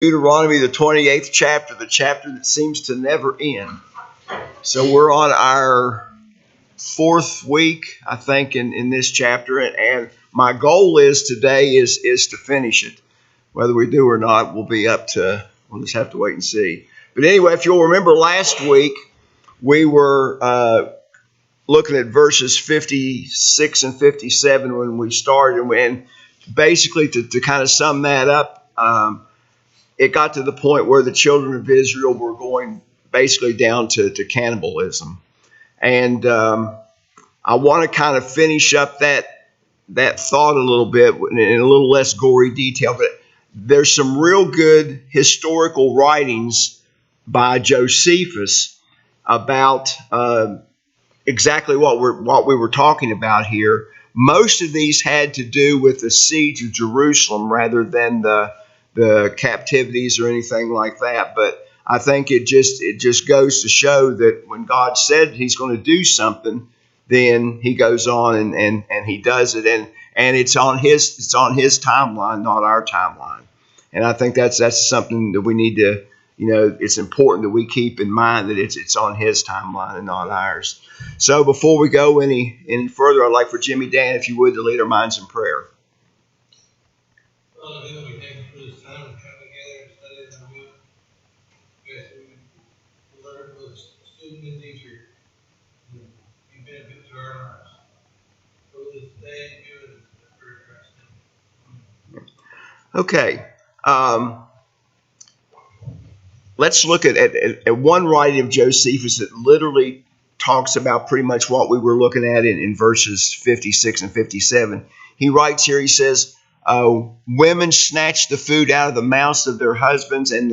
Deuteronomy, the 28th chapter, the chapter that seems to never end. So we're on our fourth week, I think, in this chapter, and my goal is today is to finish it. Whether we do or not will be up to, we'll just have to wait and see. But anyway, if you'll remember last week, we were looking at verses 56 and 57 when we started, and basically to kind of sum that up, it got to the point where the children of Israel were going basically down to cannibalism. And I want to kind of finish up that thought a little bit in a little less gory detail. But there's some real good historical writings by Josephus about exactly what we were talking about here. Most of these had to do with the siege of Jerusalem rather than the captivities or anything like that. But I think it just goes to show that when God said he's going to do something, then he goes on and he does it, and it's on his timeline, not our timeline. And I think that's something that we need to, it's important that we keep in mind that it's on his timeline and not ours. So before we go any further, I'd like for Jimmy Dan, if you would, to lead our minds in prayer. Father, we thank you for this time to come together and study the book. We ask that we learn with student and teacher. You benefit to our lives. So this day, do it for Christ's name. Okay. Let's look at one writing of Josephus that literally talks about pretty much what we were looking at in verses 56 and 57. He writes here, he says, women snatch the food out of the mouths of their husbands and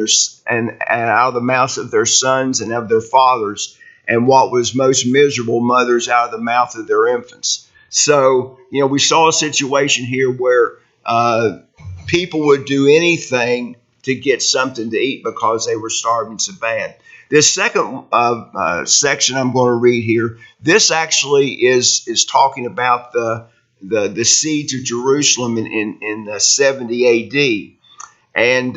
out of the mouths of their sons and of their fathers, and what was most miserable, mothers out of the mouth of their infants. So, we saw a situation here where people would do anything to get something to eat because they were starving so bad. This second section I'm going to read here, this actually is talking about the siege of Jerusalem in 70 A.D. And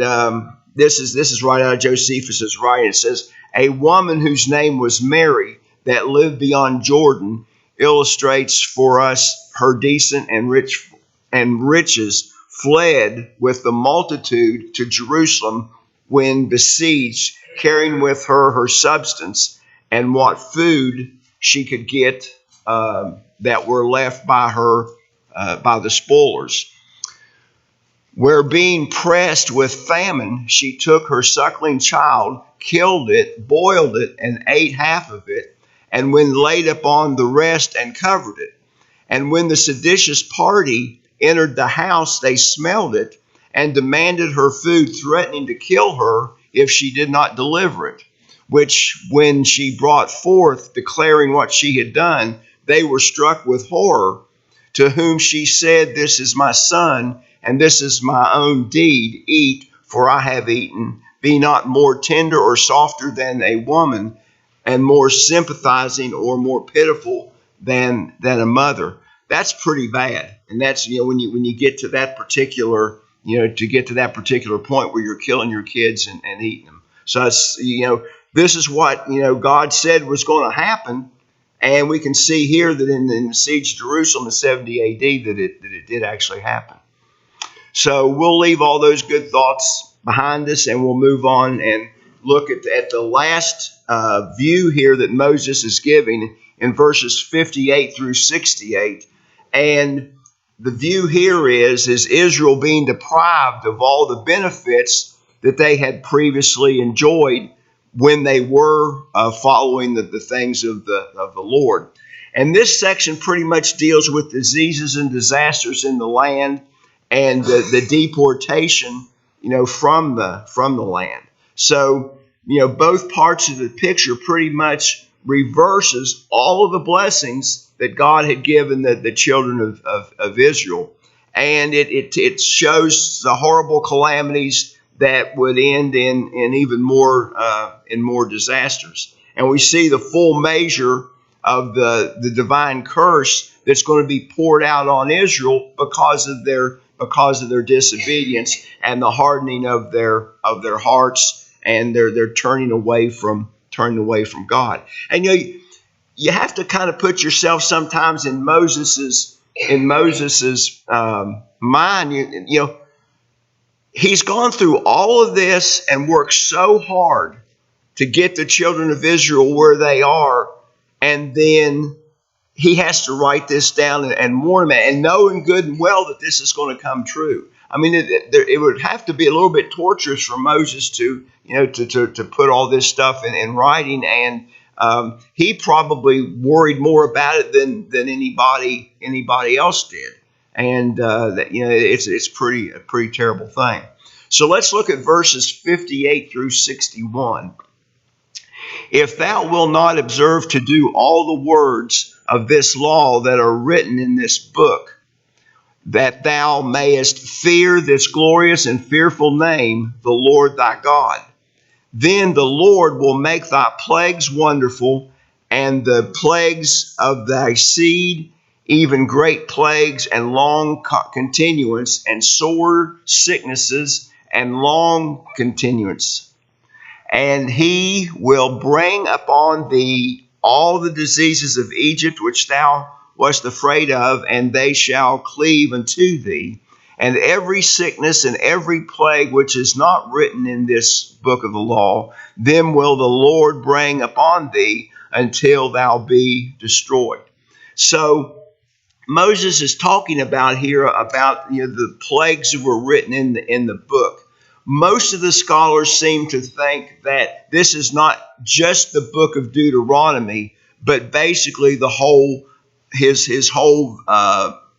this is right out of Josephus' writing. It says, a woman whose name was Mary that lived beyond Jordan illustrates for us her decent and riches fled with the multitude to Jerusalem when besieged, carrying with her substance and what food she could get that were left by her by the spoilers. Where being pressed with famine, she took her suckling child, killed it, boiled it, and ate half of it, and when laid upon the rest and covered it. And when the seditious party entered the house, they smelled it and demanded her food, threatening to kill her if she did not deliver it. Which, when she brought forth, declaring what she had done, they were struck with horror. To whom she said, this is my son, and this is my own deed. Eat, for I have eaten. Be not more tender or softer than a woman, and more sympathizing or more pitiful than a mother. That's pretty bad. And that's, when you get to that particular, to get to that particular point where you're killing your kids and eating them. So it's, this is what, God said was going to happen. And we can see here that in the siege of Jerusalem in 70 A.D. that it did actually happen. So we'll leave all those good thoughts behind us, and we'll move on and look at the last view here that Moses is giving in verses 58 through 68. And the view here is Israel being deprived of all the benefits that they had previously enjoyed when they were following the things of the Lord. And this section pretty much deals with diseases and disasters in the land and the deportation, from the land. So, both parts of the picture pretty much reverses all of the blessings that God had given the children of Israel. And it shows the horrible calamities that would end in even more disasters. And we see the full measure of the divine curse that's going to be poured out on Israel because of their because of their disobedience and the hardening of their hearts, and they're turning away from God. And you have to kind of put yourself sometimes in Moses's mind. He's gone through all of this and worked so hard to get the children of Israel where they are, and then he has to write this down and warn them, and knowing good and well that this is going to come true. I mean, it would have to be a little bit torturous for Moses to put all this stuff in writing, and he probably worried more about it than anybody else did, and it's a pretty terrible thing. So let's look at verses 58 through 61. If thou wilt not observe to do all the words of this law that are written in this book, that thou mayest fear this glorious and fearful name, the Lord thy God, then the Lord will make thy plagues wonderful, and the plagues of thy seed, even great plagues and long continuance, and sore sicknesses and long continuance. And he will bring upon thee all the diseases of Egypt which thou wast afraid of, and they shall cleave unto thee. And every sickness and every plague which is not written in this book of the law, them will the Lord bring upon thee until thou be destroyed. So Moses is talking about here about the plagues that were written in the book. Most of the scholars seem to think that this is not just the book of Deuteronomy, but basically the whole his whole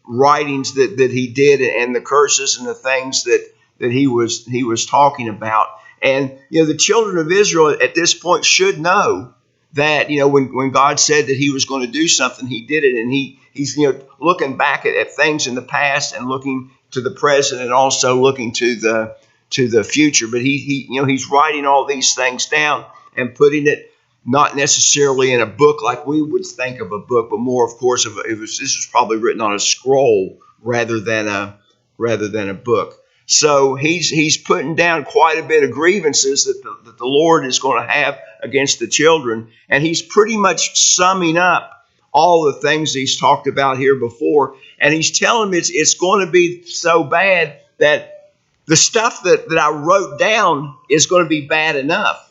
writings that he did, and the curses and the things that he was talking about. And the children of Israel at this point should know that when God said that he was going to do something, he did it, and he's looking back at things in the past and looking to the present, and also looking to the future. But he's writing all these things down and putting it not necessarily in a book like we would think of a book, but more, of course, this was probably written on a scroll rather than a book. So he's putting down quite a bit of grievances that the Lord is going to have against the children, and he's pretty much summing up all the things he's talked about here before, and he's telling them it's going to be so bad that the stuff that I wrote down is going to be bad enough.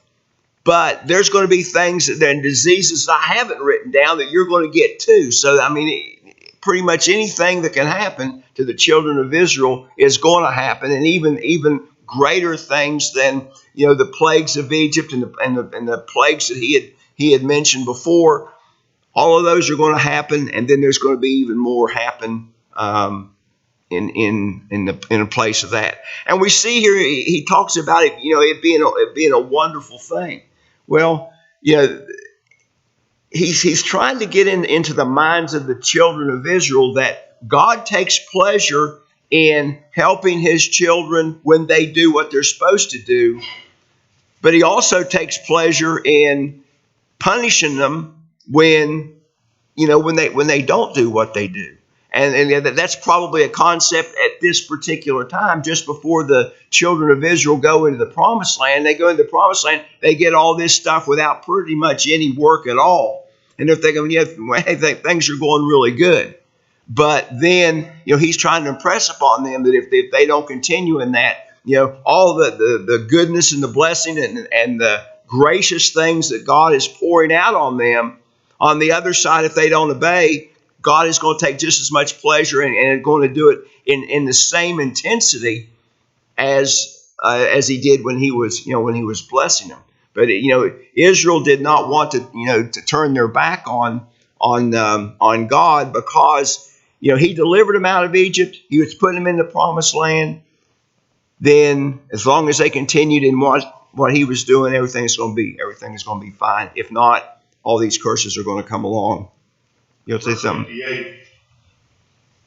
But there's going to be things and diseases I haven't written down that you're going to get too. So, I mean, pretty much anything that can happen to the children of Israel is going to happen, and even greater things than the plagues of Egypt and the plagues that he had mentioned before. All of those are going to happen, and then there's going to be even more happen in a place of that. And we see here he talks about it, it being a wonderful thing. Well, he's trying to get into the minds of the children of Israel that God takes pleasure in helping his children when they do what they're supposed to do, but he also takes pleasure in punishing them when they don't do what they do. And that's probably a concept at this particular time, just before the children of Israel go into the promised land. They go into the promised land, they get all this stuff without pretty much any work at all. And they're thinking, things are going really good. But then, he's trying to impress upon them that if they don't continue in that, all the goodness and the blessing and the gracious things that God is pouring out on them, on the other side, if they don't obey, God is going to take just as much pleasure and going to do it in the same intensity as he did when he was blessing them. But Israel did not want to turn their back on God, because he delivered them out of Egypt. He was putting them in the promised land. Then, as long as they continued in what he was doing, everything is going to be fine. If not, all these curses are going to come along. You'll say something. 58,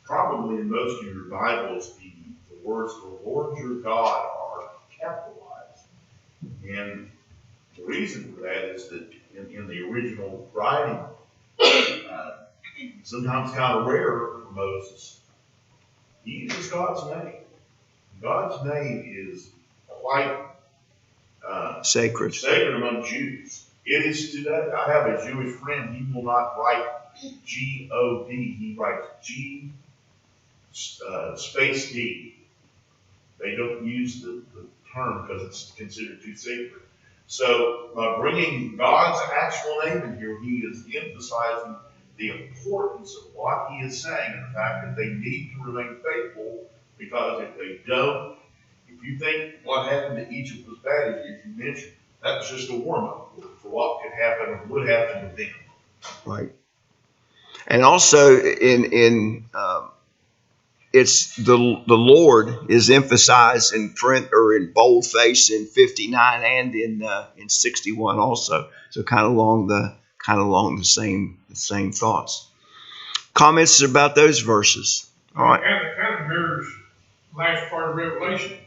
probably in most of your Bibles, the words "the Lord your God" are capitalized. And the reason for that is that in the original writing, sometimes kind of rare for Moses, he uses God's name. God's name is quite Sacred. sacred among Jews. It is today. I have a Jewish friend. He will not write G-O-D. He writes G space D. They don't use the term because it's considered too sacred. So by bringing God's actual name in here, he is emphasizing the importance of what he is saying and the fact that they need to remain faithful, because if they don't, if you think what happened to Egypt was bad, as you mentioned, that was just a warm-up for what could happen or would happen to them. Right. And also it's the Lord is emphasized in print or in boldface in 59 and in 61 also. So kind of along the same thoughts. Comments about those verses. All right. It kind of mirrors the last part of Revelation,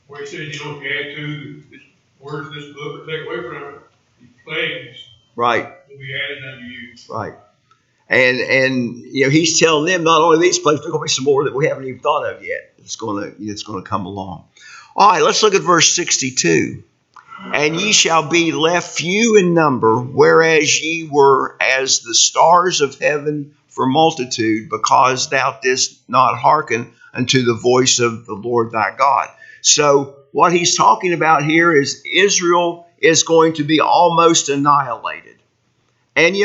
where he says, if you add to the words of this book or take away from it, these plagues right will be added unto you. Right. And he's telling them not only these places, there's going to be some more that we haven't even thought of yet. It's going to come along. All right, let's look at verse 62. And ye shall be left few in number, whereas ye were as the stars of heaven for multitude, because thou didst not hearken unto the voice of the Lord thy God. So what he's talking about here is Israel is going to be almost annihilated. And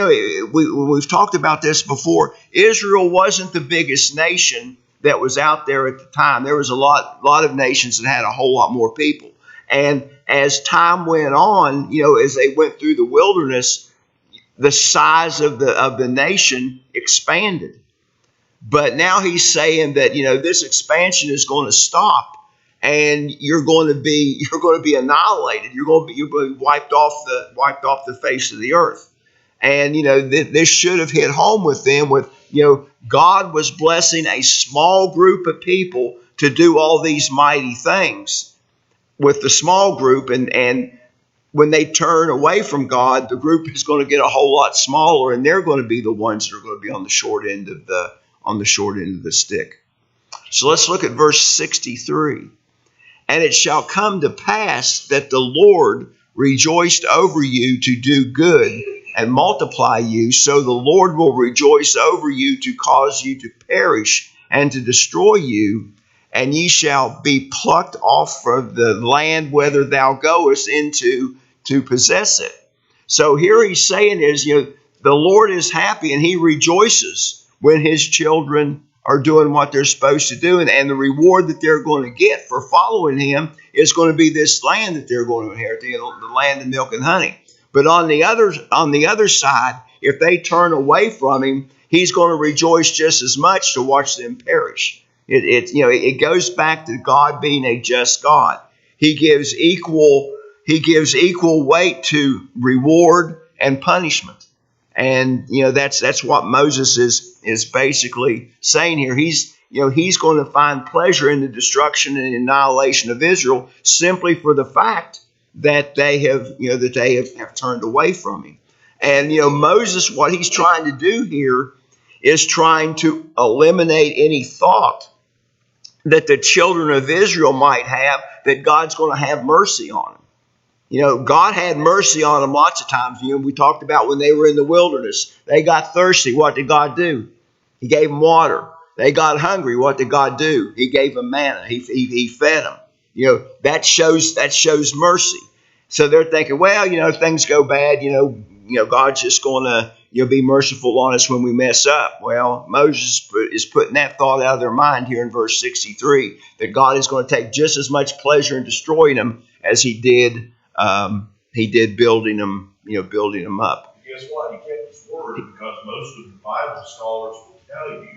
we've talked about this before. Israel wasn't the biggest nation that was out there at the time. There was a lot of nations that had a whole lot more people. And as time went on, as they went through the wilderness, the size of the nation expanded. But now he's saying that this expansion is going to stop, and you're going to be annihilated. You're going to be wiped off the face of the earth. And, this should have hit home with them with, God was blessing a small group of people to do all these mighty things with the small group. And when they turn away from God, the group is going to get a whole lot smaller, and they're going to be the ones that are going to be on the short end of the stick. So let's look at verse 63. And it shall come to pass that the Lord rejoiced over you to do good and multiply you, so the Lord will rejoice over you to cause you to perish and to destroy you, and ye shall be plucked off from the land whither thou goest into to possess it. So here he's saying is, the Lord is happy and he rejoices when his children are doing what they're supposed to do, and the reward that they're going to get for following him is going to be this land that they're going to inherit, the land of milk and honey. But on the other side, if they turn away from him, he's going to rejoice just as much to watch them perish. It goes back to God being a just God. He gives equal weight to reward and punishment. And that's what Moses is basically saying here. He's going to find pleasure in the destruction and annihilation of Israel simply for the fact that they have turned away from him. And Moses, what he's trying to do here is trying to eliminate any thought that the children of Israel might have that God's going to have mercy on them. God had mercy on them lots of times. We talked about when they were in the wilderness. They got thirsty. What did God do? He gave them water. They got hungry. What did God do? He gave them manna. He fed them. That shows mercy. So they're thinking, well, if things go bad, God's just going to be merciful on us when we mess up. Well, Moses is putting that thought out of their mind here in verse 63, that God is going to take just as much pleasure in destroying them as he did building them up. Guess what? He kept his word, because most of the Bible scholars will tell you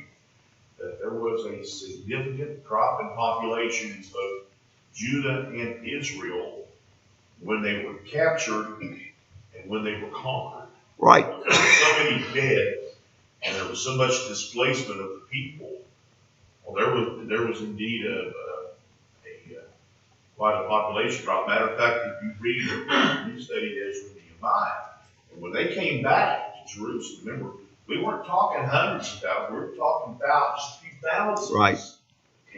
that there was a significant drop in population in both Judah and Israel when they were captured and when they were conquered. Right. There were so many dead, and there was so much displacement of the people. Well, there was indeed quite a population drop. Matter of fact, if you read, you studied Ezra and Nehemiah, and when they came back to Jerusalem, remember, we weren't talking hundreds of thousands, we were talking about just a few thousands. Right.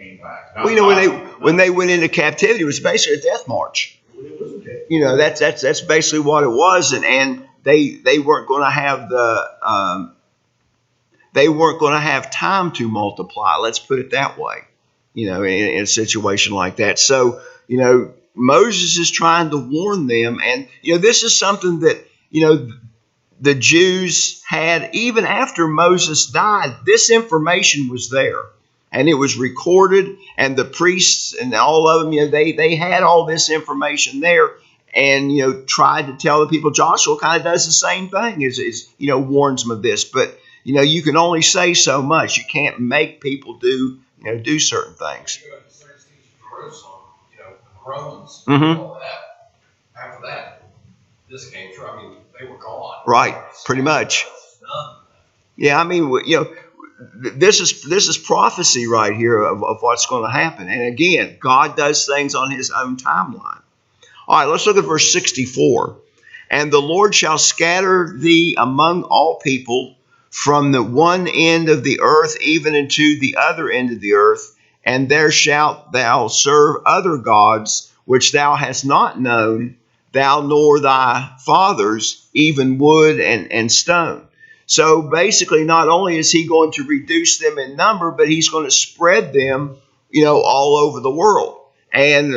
came back. Well, when they went into captivity, it was basically a death march. It was okay. That's basically what it was, and they weren't going to have they weren't going to have time to multiply. Let's put it that way. In a situation like that. So Moses is trying to warn them, and this is something that the Jews had even after Moses died. This information was there, and it was recorded, and the priests and all of them, they had all this information there, and tried to tell the people. Joshua kind of does the same thing, is warns them of this, but you can only say so much. You can't make people do certain things. Jerusalem, the Romans, Mm-hmm. all that. After that, this came true. I mean, they were gone. Right, pretty much. None. Yeah, I mean, this is prophecy right here of what's going to happen. And again, God does things on His own timeline. All right, let's look at verse 64. And the Lord shall scatter thee among all people, from the one end of the earth even unto the other end of the earth, and there shalt thou serve other gods, which thou hast not known, thou nor thy fathers, even wood and stone. So basically, not only is He going to reduce them in number, but He's going to spread them, all over the world. And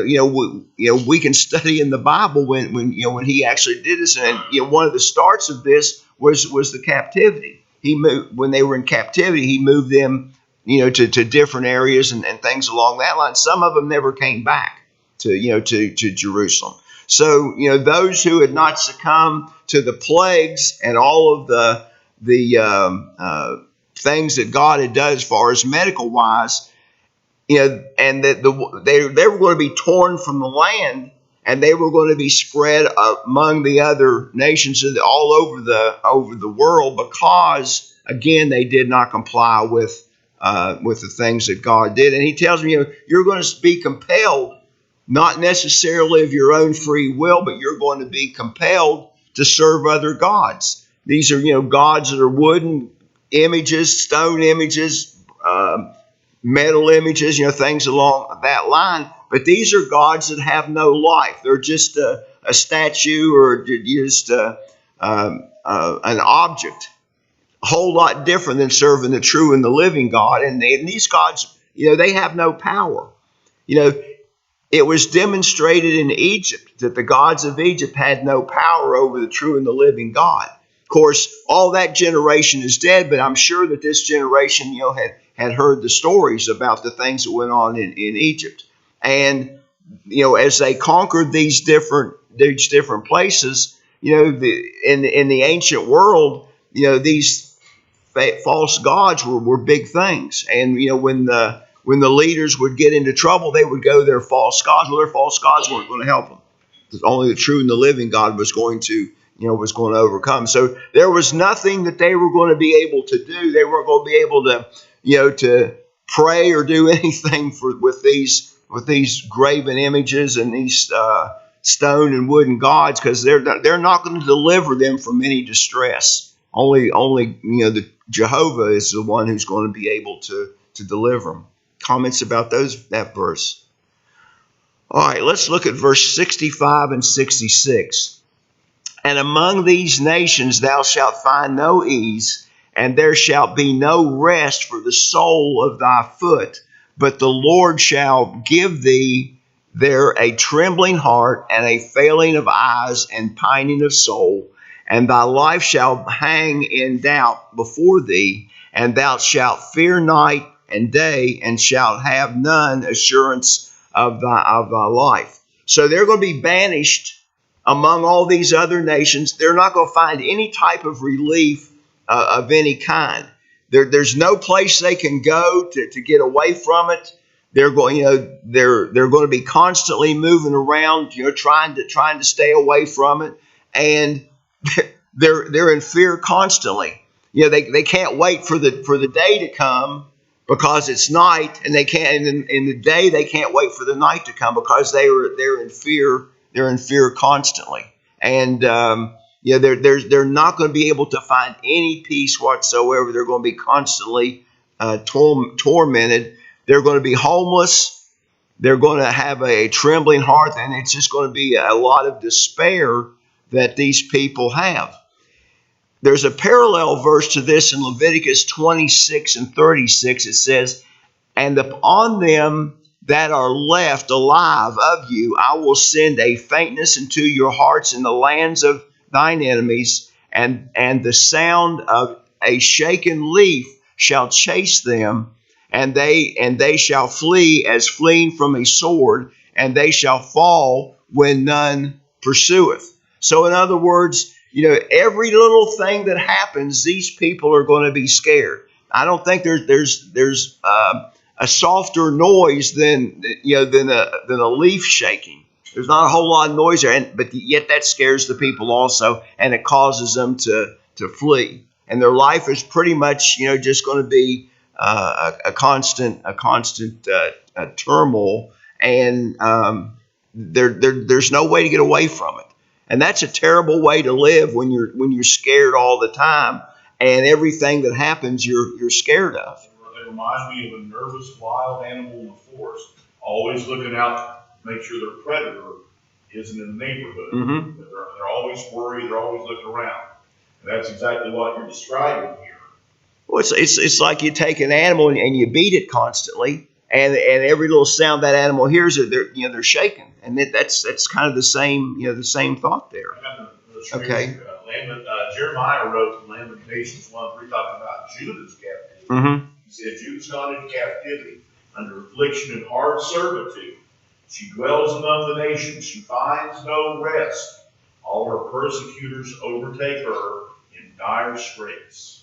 we can study in the Bible when He actually did this, and one of the starts of this was the captivity. He moved when they were in captivity. He moved them, to different areas and things along that line. Some of them never came back to Jerusalem. So those who had not succumbed to the plagues and all of the things that God had done as far as medical wise, and that they were going to be torn from the land, and they were going to be spread among the other nations all over the world, because again they did not comply with the things that God did. And He tells them, you're going to be compelled, not necessarily of your own free will, but you're going to be compelled to serve other gods. These are gods that are wooden images, stone images, metal images, things along that line. But these are gods that have no life. They're just a statue or just an object. A whole lot different than serving the true and the living God. And these gods, they have no power. It was demonstrated in Egypt that the gods of Egypt had no power over the true and the living God. Of course, all that generation is dead, but I'm sure that this generation, had heard the stories about the things that went on in Egypt. And, as they conquered these different places, in the ancient world, these false gods were big things. And, when the leaders would get into trouble, they would go to their false gods. Well, their false gods weren't going to help them. Only the true and the living God was going to overcome. So there was nothing that they were going to be able to do. They weren't going to be able to pray or do anything with these graven images and these stone and wooden gods, because they're not going to deliver them from any distress. Only the Jehovah is the one who's going to be able to deliver them. Comments about that verse? All right, let's look at verse 65 and 66. And among these nations thou shalt find no ease, and there shall be no rest for the sole of thy foot, but the Lord shall give thee there a trembling heart, and a failing of eyes, and pining of soul, and thy life shall hang in doubt before thee, and thou shalt fear night and day, and shalt have none assurance of thy life. So they're going to be banished among all these other nations. They're not going to find any type of relief of any kind. There's no place they can go to get away from it. They're going, they're going to be constantly moving around, trying to stay away from it, and they're in fear constantly. They can't wait for the day to come because it's night, and they can't. In the day, they can't wait for the night to come because they're in fear. They're in fear constantly, and they're not going to be able to find any peace whatsoever. They're going to be constantly tormented They're going to be homeless. They're going to have a trembling heart, and it's just going to be a lot of despair that these people have. There's a parallel verse to this in Leviticus 26 and 36. It says, "And upon them that are left alive of you, I will send a faintness into your hearts in the lands of thine enemies, and the sound of a shaken leaf shall chase them, and they shall flee as fleeing from a sword, and they shall fall when none pursueth." So in other words, every little thing that happens, these people are going to be scared. I don't think there's a softer noise than a leaf shaking. There's not a whole lot of noise there, but yet that scares the people also, and it causes them to flee. And their life is pretty much just going to be a constant turmoil, and there's no way to get away from it. And that's a terrible way to live when you're scared all the time, and everything that happens you're scared of. It reminds me of a nervous wild animal in the forest, always looking out to make sure their predator isn't in the neighborhood. Mm-hmm. They're always worried. They're always looking around. And that's exactly what you're describing here. Well, it's like you take an animal and you beat it constantly, and every little sound that animal hears, they're shaking, and that's kind of the same thought there. Okay. Jeremiah wrote in Lamentations 1:3 talking about Judah's captivity. Mm-hmm. He said, "Judah's gone into captivity under affliction and hard servitude. She dwells among the nations. She finds no rest. All her persecutors overtake her in dire straits."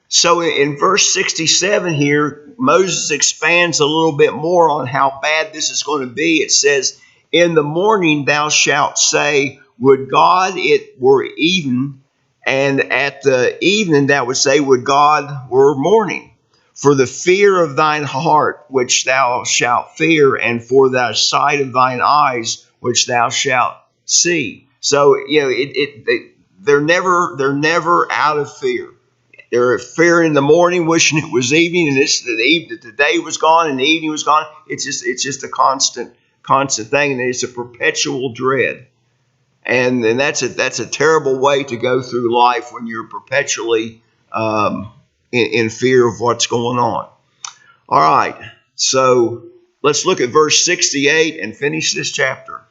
So in verse 67 here, Moses expands a little bit more on how bad this is going to be. It says, "In the morning thou shalt say, would God it were even, and at the evening thou would say, would God were morning. For the fear of thine heart which thou shalt fear, and for the sight of thine eyes which thou shalt see." So they're never out of fear. They're fearing in the morning, wishing it was evening, and the day was gone and the evening was gone. It's just a constant thing, and it's a perpetual dread. And that's a terrible way to go through life when you're perpetually in fear of what's going on. All right, so let's look at verse 68 and finish this chapter.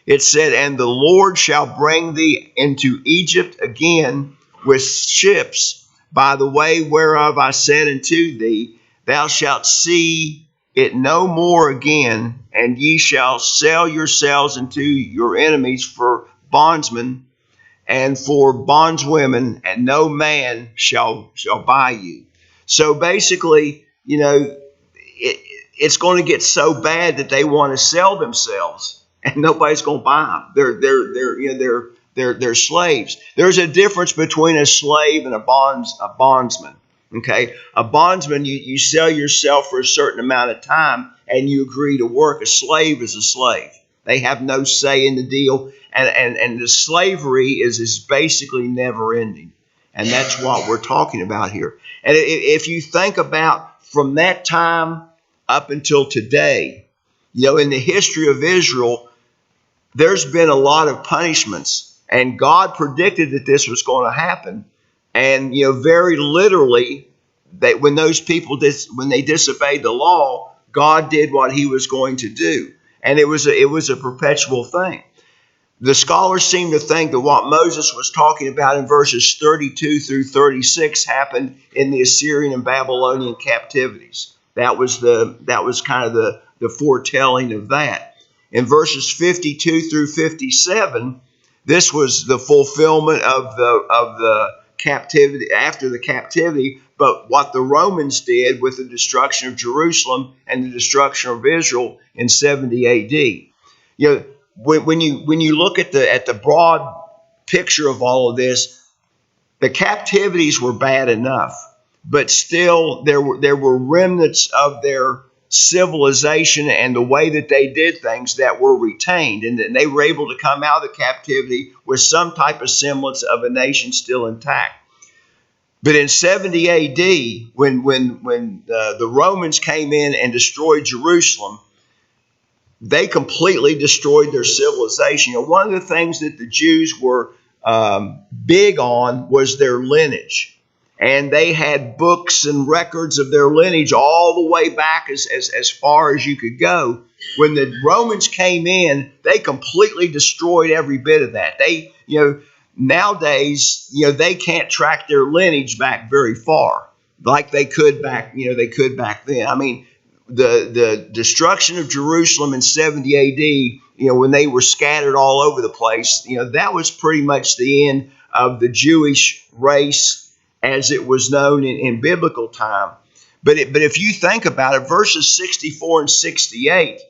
It said, "And the Lord shall bring thee into Egypt again with ships, by the way whereof I said unto thee, thou shalt see it no more again, and ye shall sell yourselves unto your enemies for bondsmen and for bondswomen, and no man shall buy you." So basically, it's going to get so bad that they want to sell themselves, and nobody's going to buy them. They're slaves. There's a difference between a slave and a bondsman. Okay, a bondsman, you sell yourself for a certain amount of time and you agree to work. A slave is a slave. They have no say in the deal, and the slavery is basically never ending, and that's what we're talking about here. And if you think about from that time up until today, in the history of Israel, there's been a lot of punishments. And God predicted that this was going to happen. And, very literally, that when those people, when they disobeyed the law, God did what he was going to do. And it was a perpetual thing. The scholars seem to think that what Moses was talking about in verses 32 through 36 happened in the Assyrian and Babylonian captivities. That was kind of the foretelling of that. In verses 52 through 57, this was the fulfillment of the captivity, after the captivity, but what the Romans did with the destruction of Jerusalem and the destruction of Israel in 70 AD. When you look at the broad picture of all of this, the captivities were bad enough, but still there were remnants of their civilization and the way that they did things that were retained, and they were able to come out of the captivity with some type of semblance of a nation still intact. But in 70 A.D., when the Romans came in and destroyed Jerusalem, they completely destroyed their civilization. One of the things that the Jews were big on was their lineage. And they had books and records of their lineage all the way back as far as you could go. When the Romans came in, they completely destroyed every bit of that. They, nowadays, they can't track their lineage back very far like they could back then. I mean, the destruction of Jerusalem in 70 A.D., when they were scattered all over the place, that was pretty much the end of the Jewish race as it was known in biblical time. But if you think about it, verses 64 and 68,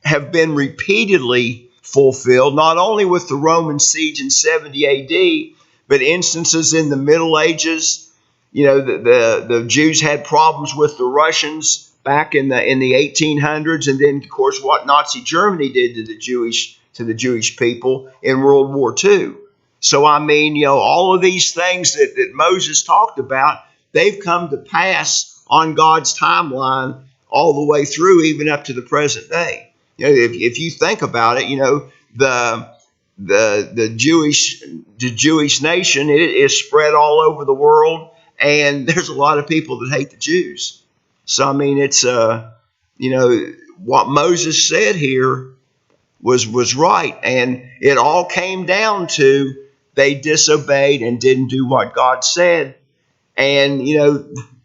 have been repeatedly fulfilled, not only with the Roman siege in 70 A.D., but instances in the Middle Ages. The Jews had problems with the Russians back in the 1800s, and then of course what Nazi Germany did to the Jewish people in World War II. So I mean, all of these things that Moses talked about, they've come to pass on God's timeline all the way through, even up to the present day. If you think about it, the Jewish nation, it is spread all over the world, and there's a lot of people that hate the Jews. So I mean, it's what Moses said here was right, and it all came down to they disobeyed and didn't do what God said, and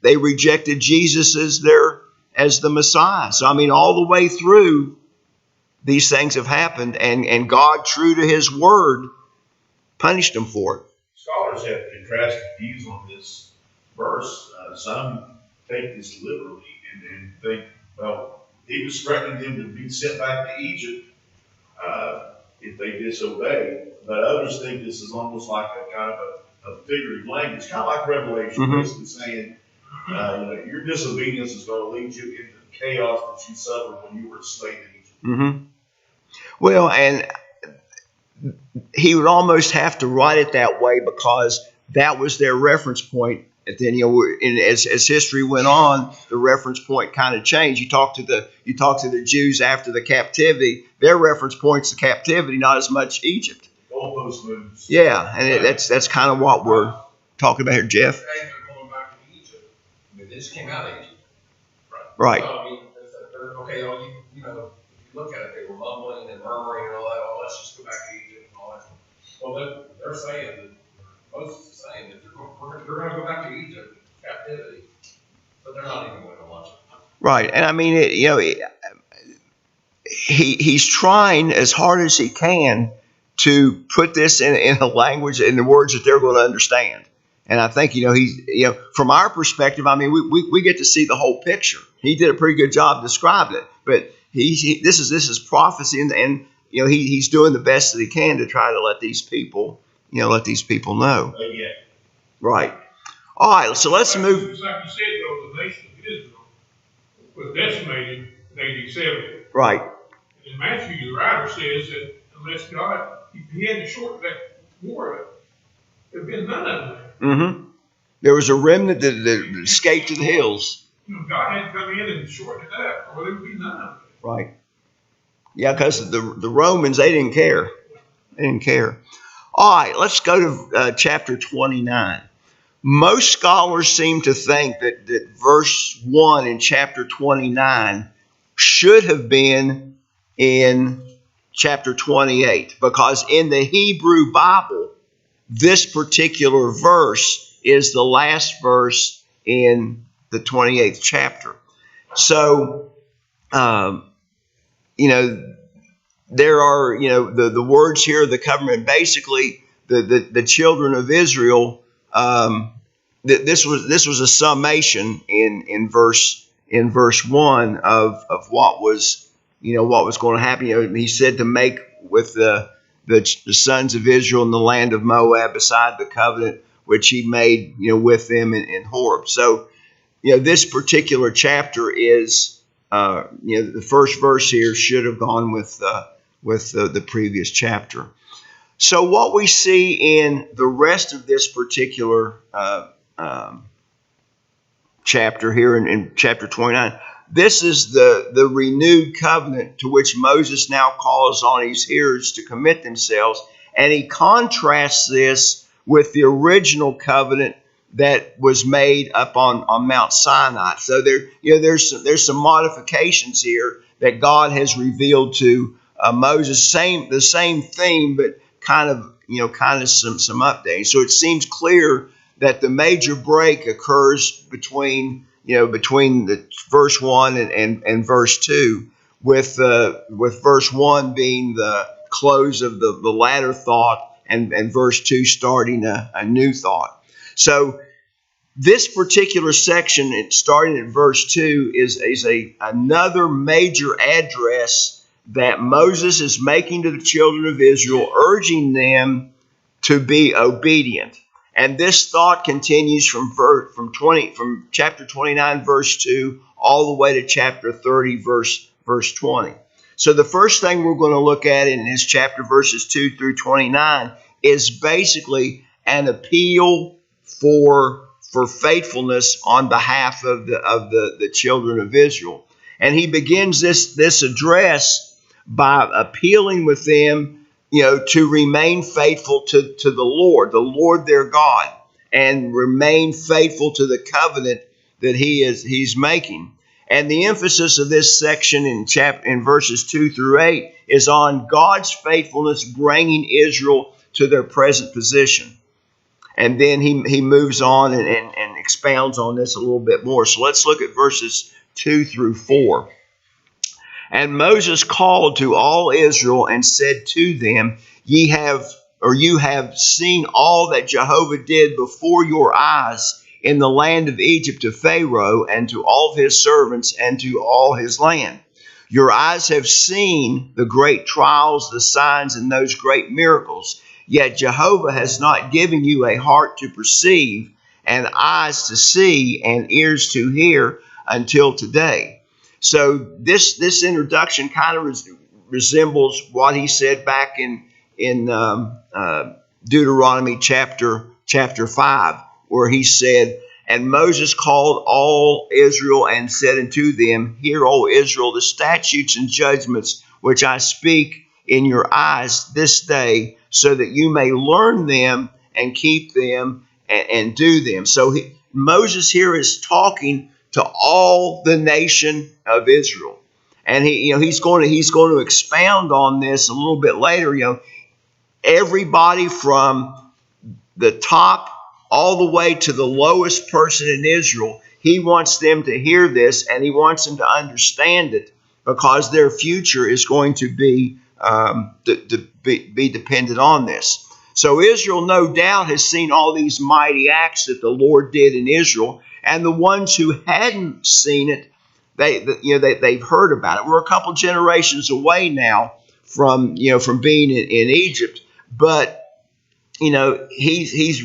they rejected Jesus as the Messiah. So I mean, all the way through, these things have happened, and God, true to His word, punished them for it. Scholars have contrasted views on this verse. Some take this literally and think, well, He was threatening them to be sent back to Egypt if they disobey. But others think this is almost like a kind of a figurative language, kind of like Revelation, basically saying, your disobedience is going to lead you into the chaos that you suffered when you were a slave in Egypt. Mm-hmm. Well, and he would almost have to write it that way because that was their reference point. And then, as history went on, the reference point kind of changed. You talk to the Jews after the captivity; their reference point's the captivity, not as much Egypt. Goalpost moves. Yeah, and that's kind of what we're talking about here, Jeff. They're going back to Egypt. I mean, they just came out of Egypt. Right. So, I mean, okay, if you look at it, they were mumbling and murmuring and all that. Oh, let's just go back to Egypt and all that. Well, they're saying that Moses is saying that they're going to go back to Egypt, captivity, but they're not even going to watch it. Right, and I mean, he's trying as hard as he can to put this in a language, in the words that they're going to understand. And I think he's from our perspective, I mean, we get to see the whole picture. He did a pretty good job describing it, but this is prophecy, and he's doing the best that he can to try to let these people know. Yeah. Right. All right. So let's move. It's like you said, though, the nation of Israel was decimated in AD 70. Right. In Matthew, the writer says that unless God, he hadn't shortened that war, there'd been none of them. Mm-hmm. There was a remnant that escaped to the hills. God had to come in and shorten it up, or there would be none of them. Right. Yeah, because the Romans, they didn't care. They didn't care. All right, let's go to chapter 29. Most scholars seem to think that verse 1 in chapter 29 should have been in chapter 28, because in the Hebrew Bible, this particular verse is the last verse in the 28th chapter. So, there are, the words here of the covenant, basically the children of Israel. This was a summation in verse 1 of what was going to happen. He said to make with the sons of Israel in the land of Moab beside the covenant which he made with them in Horeb. So this particular chapter is the first verse here should have gone with the previous chapter. So what we see in the rest of this particular chapter here in chapter 29, this is the renewed covenant to which Moses now calls on his hearers to commit themselves. And he contrasts this with the original covenant that was made up on Mount Sinai. So there's some modifications here that God has revealed to Moses. The same theme, but kind of some updating. So it seems clear that the major break occurs between the verse 1 and verse 2, with verse 1 being the close of the latter thought, and verse 2 starting a new thought. So this particular section, starting at verse 2, is another major address that Moses is making to the children of Israel, urging them to be obedient. And this thought continues from chapter 29, verse 2, all the way to chapter 30, verse 20. So the first thing we're going to look at in this chapter, verses 2 through 29, is basically an appeal for faithfulness on behalf of the children of Israel. And he begins this address by appealing with them, to remain faithful to the Lord their God, and remain faithful to the covenant that he's making. And the emphasis of this section in verses 2 through 8 is on God's faithfulness bringing Israel to their present position. And then he moves on and expounds on this a little bit more. So let's look at verses 2 through 4. And Moses called to all Israel and said to them, you have seen all that Jehovah did before your eyes in the land of Egypt to Pharaoh and to all his servants and to all his land. Your eyes have seen the great trials, the signs, and those great miracles. Yet Jehovah has not given you a heart to perceive, and eyes to see, and ears to hear until today. So this introduction kind of resembles what he said back in Deuteronomy chapter 5, where he said, and Moses called all Israel and said unto them, Hear, O Israel, the statutes and judgments which I speak in your eyes this day, so that you may learn them and keep them and do them. So Moses here is talking to all the nation of Israel, and he's going to expound on this a little bit later. Everybody from the top all the way to the lowest person in Israel, he wants them to hear this, and he wants them to understand it, because their future is going to be dependent on this. So Israel, no doubt, has seen all these mighty acts that the Lord did in Israel, and the ones who hadn't seen it, they've heard about it. We're a couple generations away now from being in Egypt, but he's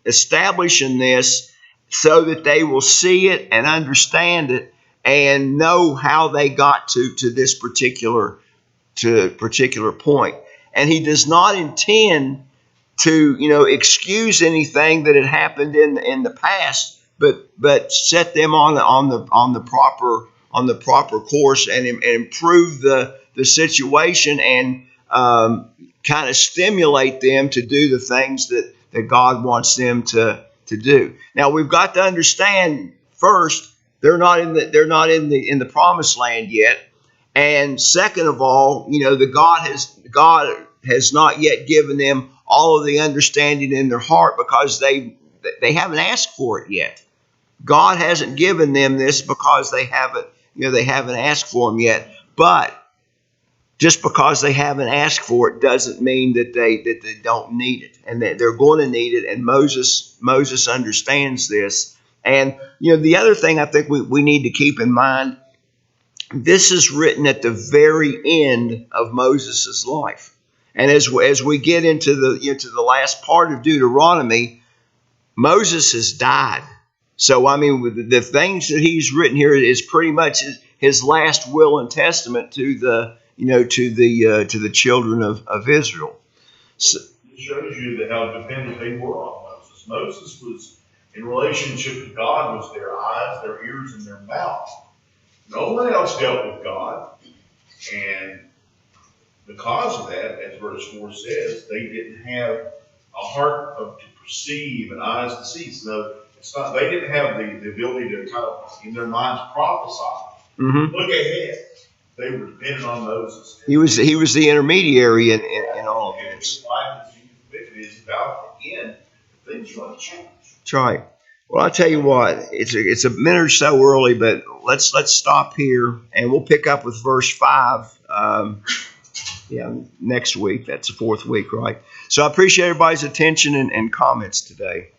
establishing this so that they will see it and understand it and know how they got to this particular point. And he does not intend to excuse anything that had happened in the past, but set them on the proper course and improve the situation, and kind of stimulate them to do the things that God wants them to do. Now we've got to understand first, they're not in the promised land yet, and second of all, God has not yet given them all of the understanding in their heart, because they haven't asked for it yet. God hasn't given them this because they haven't asked for them yet. But just because they haven't asked for it doesn't mean that they don't need it, and that they're going to need it. And Moses understands this. And the other thing I think we need to keep in mind, this is written at the very end of Moses' life. And as we get into the last part of Deuteronomy, Moses has died. So the things that he's written here is pretty much his last will and testament to the to the children of Israel. So, it shows you that how dependent they were on Moses. Moses was in relationship with God, was their eyes, their ears, and their mouth. No one else dealt with God, and because of that, as verse 4 says, they didn't have a heart to perceive and eyes to see. So it's not, they didn't have the ability to kind of, in their minds, prophesy. mm-hmm. Look ahead. They were dependent on Moses. He was the intermediary in all of this. His life, as you convicted, is about to end. Things are going to change. That's right. Well, I'll tell you what, it's a minute or so early, but let's stop here, and we'll pick up with verse 5 next week. That's the fourth week, right? So I appreciate everybody's attention and comments today.